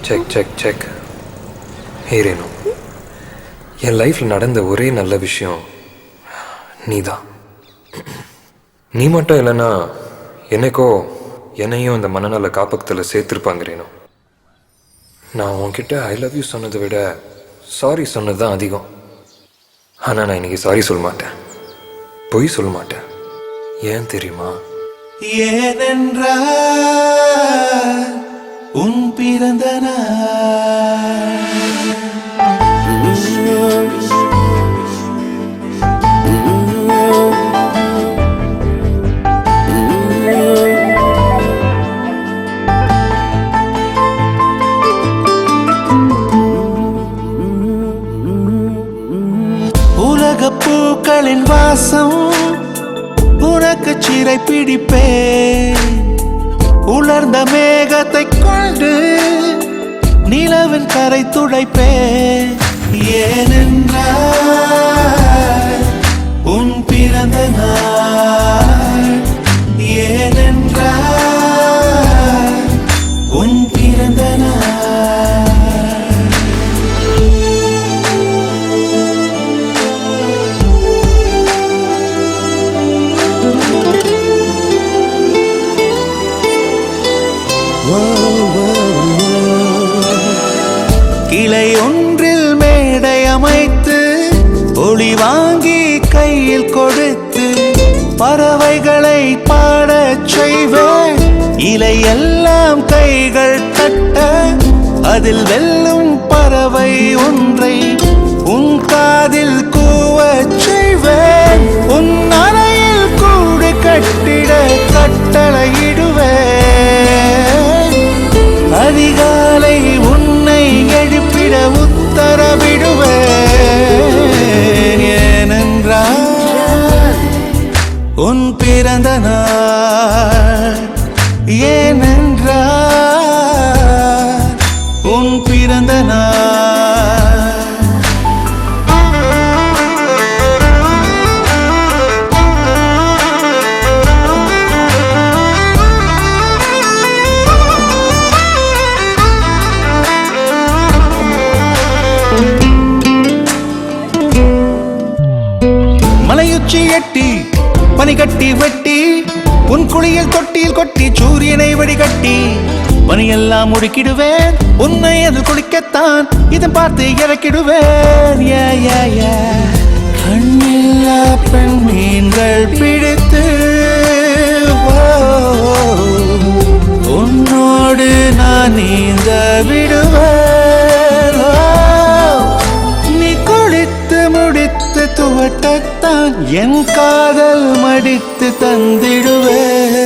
Check check check. Hey Renu, என் லைஃப்பில் நடந்த ஒரே நல்ல விஷயம் நீதான். நீ மட்டும் இல்லைன்னா என்னைக்கோ என்னையும் இந்த மனநல காப்பகத்தில் சேர்த்துருப்பாங்க ரேணு. நான் உன்கிட்ட ஐ லவ் யூ சொன்னதை விட சாரி சொன்னது தான் அதிகம். ஆனால் நான் இன்னைக்கு சாரி சொல்ல மாட்டேன், பொய் சொல்ல மாட்டேன். ஏன் தெரியுமா? ஏனென்றால் உன் பிறந்த நாள். உலகப் பூக்களின் வாசம் உனக்கு சிறை பிடிப்பேன். உலர்ந்த மேகத்தை கொண்டு நிலவின் கரை துடைப்பேன். ஏனென்றால் உன் பிறந்த நாள். ஏனென்றால் உன் பிறந்த நாள். கிளை ஒன்றில் மேடை அமைத்து ஒளி வாங்கி கையில் கொடுத்து பறவைகளை பாடச் செய்வேன். இலையெல்லாம் கைகள் தட்ட அதில் வெல்லும் பறவை ஒன்றை உன் காதில் கூவச் செய்வேன். உன் அறையில் கூடு கட்டிட கட்டளையிடுவேன். அதிகாலை உன்னை எழுப்பிட உத்தரவிடுவேன். ஏனென்றால் உன் பிறந்த நாள். ஏனென்றால் உன் பிறந்த நாள். மலையுச்சி எட்டி பனி கட்டி வெட்டி உன் குளியல் தொட்டியில் கொட்டி சூரியனை வடிகட்டி பனியெல்லாம் முடுக்கிடுவேன். உன்னை அது குளிக்கத்தான் இதை பார்த்து இறக்கிடுவேன். கண்ணில்லா பெண் மீன்கள் பிடித்து உன்னோடு நான் நீந்த விடுவேன். நீ குளித்து முடித்து துவட்டத்தான் என் காதல் மடித்து தந்திடுவேன்.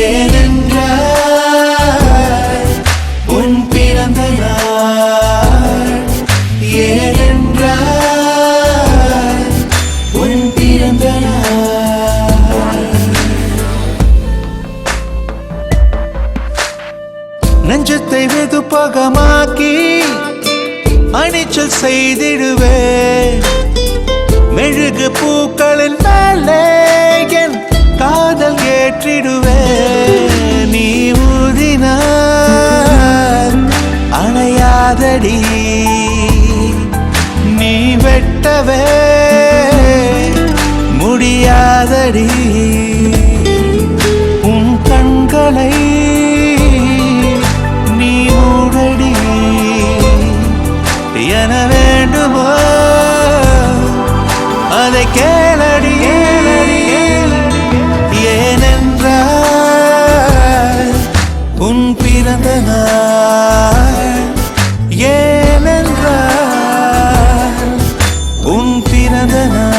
ஏனென்றால் உன் பிறந்த நாள். ஏனென்றால் உன் பிறந்த நாள். நெஞ்சத்தை வெதுப்பகமாக்கி அணிச்சல் செய்திடுவேன். மெழுகு பூக்களின் மேலே என் காதல் ஏற்றிடுவேன். நீ ஊதினார் அணையாதடி, நீ வெட்டவே முடியாதடி. உன் கண்களை நீ மூடடி. என வேண்டுமோ அதை கேளடி. ஏனென்றால் உன் பிறந்த நாள். ஏனென்றால் உன் பிறந்த நாள்.